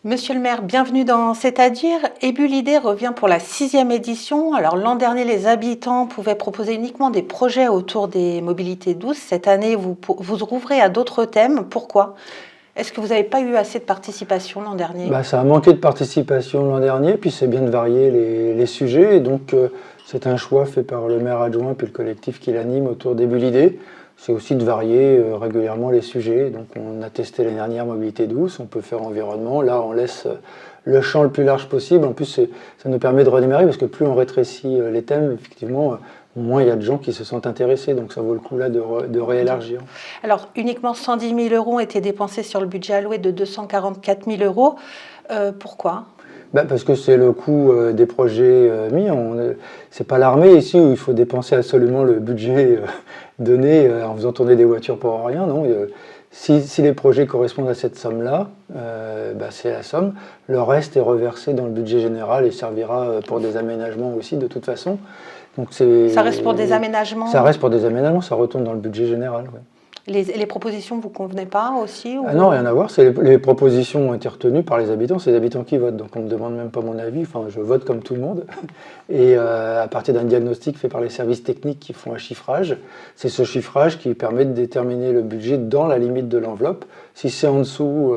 Monsieur le maire, bienvenue dans C'est-à-dire. Ebulidé revient pour la 6e édition. Alors l'an dernier, les habitants pouvaient proposer uniquement des projets autour des mobilités douces. Cette année, vous rouvrez à d'autres thèmes. Pourquoi ? Est-ce que vous n'avez pas eu assez de participation l'an dernier ? Ça a manqué de participation l'an dernier, puis c'est bien de varier les sujets. Et donc c'est un choix fait par le maire adjoint puis le collectif qui l'anime autour d'Ebulidé. C'est aussi de varier régulièrement les sujets. Donc on a testé l'année dernière mobilité douce, on peut faire environnement. Là on laisse le champ le plus large possible. En plus ça nous permet de redémarrer parce que plus on rétrécit les thèmes, effectivement, moins il y a de gens qui se sentent intéressés. Donc ça vaut le coup là de réélargir. Alors uniquement 110 000 € ont été dépensés sur le budget alloué de 244 000 €. Pourquoi ? Parce que c'est le coût des projets mis. C'est pas l'armée ici où il faut dépenser absolument le budget donné en faisant tourner des voitures pour rien. Non, si les projets correspondent à cette somme-là, c'est la somme. Le reste est reversé dans le budget général et servira pour des aménagements aussi de toute façon. Donc ça reste pour des aménagements ? Ça reste pour des aménagements, ça retourne dans le budget général. Ouais. Les propositions ne vous convenaient pas aussi ou... Non, rien à voir. Les propositions ont été retenues par les habitants. C'est les habitants qui votent. Donc on ne me demande même pas mon avis. Enfin, je vote comme tout le monde. Et à partir d'un diagnostic fait par les services techniques qui font un chiffrage, c'est ce chiffrage qui permet de déterminer le budget dans la limite de l'enveloppe. Si c'est en dessous,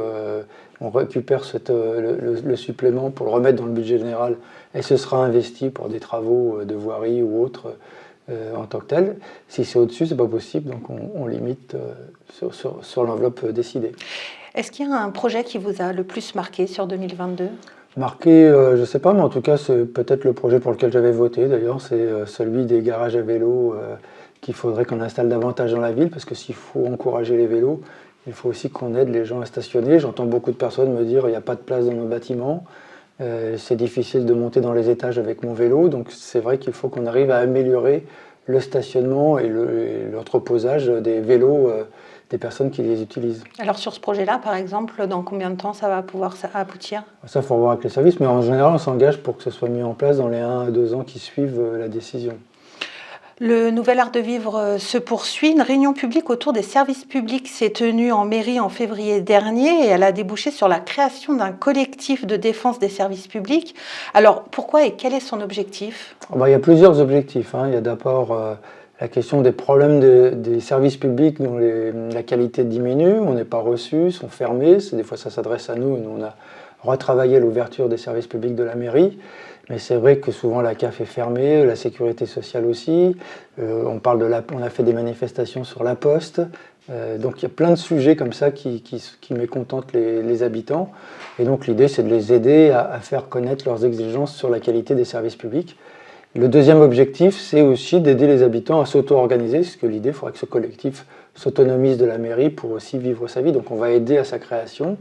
on récupère le supplément pour le remettre dans le budget général et ce sera investi pour des travaux de voirie ou autres. En tant que tel. Si c'est au-dessus, c'est pas possible, donc on limite sur l'enveloppe décidée. Est-ce qu'il y a un projet qui vous a le plus marqué sur 2022 ? Marqué, je ne sais pas, mais en tout cas, c'est peut-être le projet pour lequel j'avais voté. D'ailleurs, c'est celui des garages à vélos qu'il faudrait qu'on installe davantage dans la ville, parce que s'il faut encourager les vélos, il faut aussi qu'on aide les gens à stationner. J'entends beaucoup de personnes me dire qu'il n'y a pas de place dans nos bâtiments. C'est difficile de monter dans les étages avec mon vélo, donc c'est vrai qu'il faut qu'on arrive à améliorer le stationnement et l'entreposage des vélos des personnes qui les utilisent. Alors sur ce projet-là, par exemple, dans combien de temps ça va pouvoir aboutir ? Ça, il faut voir avec les services, mais en général, on s'engage pour que ce soit mis en place dans les 1 à 2 ans qui suivent la décision. Le nouvel art de vivre se poursuit. Une réunion publique autour des services publics s'est tenue en mairie en février dernier et elle a débouché sur la création d'un collectif de défense des services publics. Alors pourquoi et quel est son objectif ? Il y a plusieurs objectifs. Il y a d'abord la question des problèmes des services publics dont la qualité diminue, on n'est pas reçu, sont fermés. Des fois ça s'adresse à nous, et nous on a retravaillé l'ouverture des services publics de la mairie. Mais c'est vrai que souvent la CAF est fermée, la sécurité sociale aussi. On a fait des manifestations sur la Poste. Donc il y a plein de sujets comme ça qui mécontentent les habitants. Et donc l'idée c'est de les aider à faire connaître leurs exigences sur la qualité des services publics. Le deuxième objectif c'est aussi d'aider les habitants à s'auto-organiser, parce que l'idée, il faudrait que ce collectif s'autonomise de la mairie pour aussi vivre sa vie. Donc on va aider à sa création.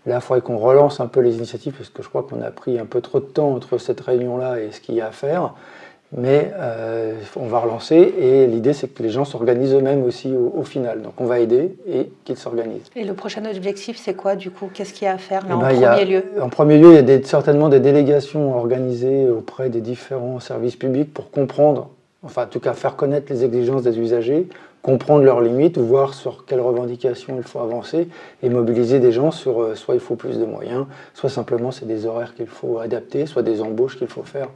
Là, il faudrait qu'on relance un peu les initiatives, parce que je crois qu'on a pris un peu trop de temps entre cette réunion-là et ce qu'il y a à faire. Mais on va relancer, et l'idée, c'est que les gens s'organisent eux-mêmes aussi au final. Donc on va aider et qu'ils s'organisent. Et le prochain objectif, c'est quoi du coup ? Qu'est-ce qu'il y a à faire là, en premier lieu ? En premier lieu, il y a certainement des délégations organisées auprès des différents services publics pour comprendre, enfin en tout cas faire connaître les exigences des usagers, comprendre leurs limites, voir sur quelles revendications il faut avancer et mobiliser des gens sur soit il faut plus de moyens, soit simplement c'est des horaires qu'il faut adapter, soit des embauches qu'il faut faire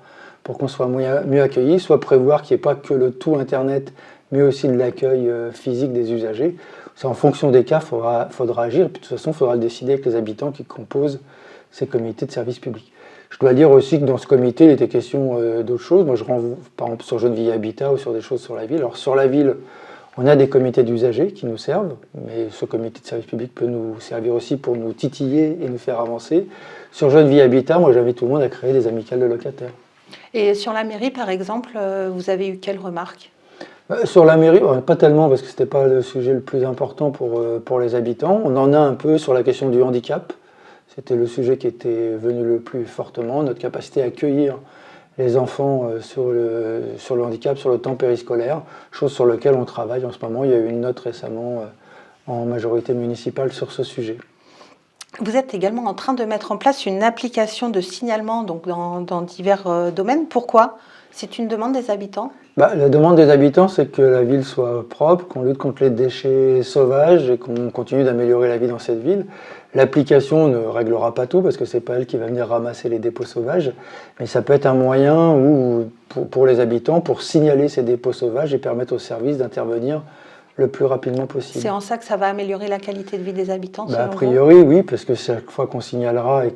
pour qu'on soit mieux accueillis, soit prévoir qu'il n'y ait pas que le tout Internet, mais aussi de l'accueil physique des usagers. C'est en fonction des cas, il faudra agir, et puis de toute façon, il faudra le décider avec les habitants qui composent ces comités de services publics. Je dois dire aussi que dans ce comité, il était question d'autres choses. Moi, je renvoie par exemple sur Jeune Vie Habitat ou sur des choses sur la ville. Alors sur la ville, on a des comités d'usagers qui nous servent, mais ce comité de service public peut nous servir aussi pour nous titiller et nous faire avancer. Sur Jeune Vie Habitat, moi j'invite tout le monde à créer des amicales de locataires. Et sur la mairie, par exemple, vous avez eu quelles remarques ? Sur la mairie, pas tellement, parce que ce n'était pas le sujet le plus important pour les habitants. On en a un peu sur la question du handicap. C'était le sujet qui était venu le plus fortement, notre capacité à accueillir les enfants sur le handicap, sur le temps périscolaire, chose sur laquelle on travaille en ce moment. Il y a eu une note récemment en majorité municipale sur ce sujet. Vous êtes également en train de mettre en place une application de signalement donc dans divers domaines. Pourquoi ? C'est une demande des habitants ? La demande des habitants, c'est que la ville soit propre, qu'on lutte contre les déchets sauvages et qu'on continue d'améliorer la vie dans cette ville. L'application ne réglera pas tout parce que c'est pas elle qui va venir ramasser les dépôts sauvages, mais ça peut être un moyen pour les habitants pour signaler ces dépôts sauvages et permettre aux services d'intervenir le plus rapidement possible. C'est en ça que ça va améliorer la qualité de vie des habitants, selon A vous? priori, oui, parce que chaque fois qu'on signalera et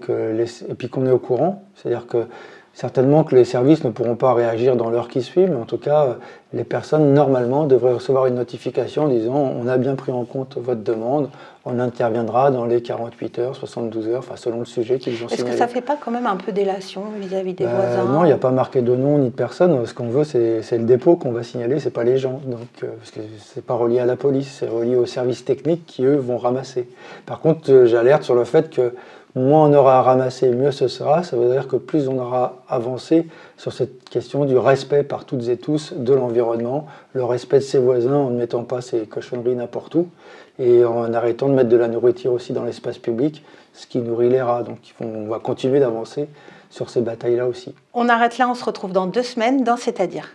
puis qu'on est au courant, c'est-à-dire que certainement que les services ne pourront pas réagir dans l'heure qui suit, mais en tout cas, les personnes, normalement, devraient recevoir une notification disant « On a bien pris en compte votre demande, on interviendra dans les 48 heures, 72 heures, enfin selon le sujet qu'ils ont signalé. » Est-ce que ça ne fait pas quand même un peu délation vis-à-vis des voisins? Non, il n'y a pas marqué de nom ni de personne. Ce qu'on veut, c'est le dépôt qu'on va signaler, c'est pas les gens. Donc, parce que c'est pas relié à la police, c'est relié aux services techniques qui, eux, vont ramasser. Par contre, j'alerte sur le fait que moins on aura à ramasser, mieux ce sera. Ça veut dire que plus on aura avancé sur cette question du respect par toutes et tous de l'environnement, le respect de ses voisins en ne mettant pas ces cochonneries n'importe où et en arrêtant de mettre de la nourriture aussi dans l'espace public, ce qui nourrit les rats. Donc on va continuer d'avancer sur ces batailles-là aussi. On arrête là, on se retrouve dans 2 semaines dans C'est-à-dire.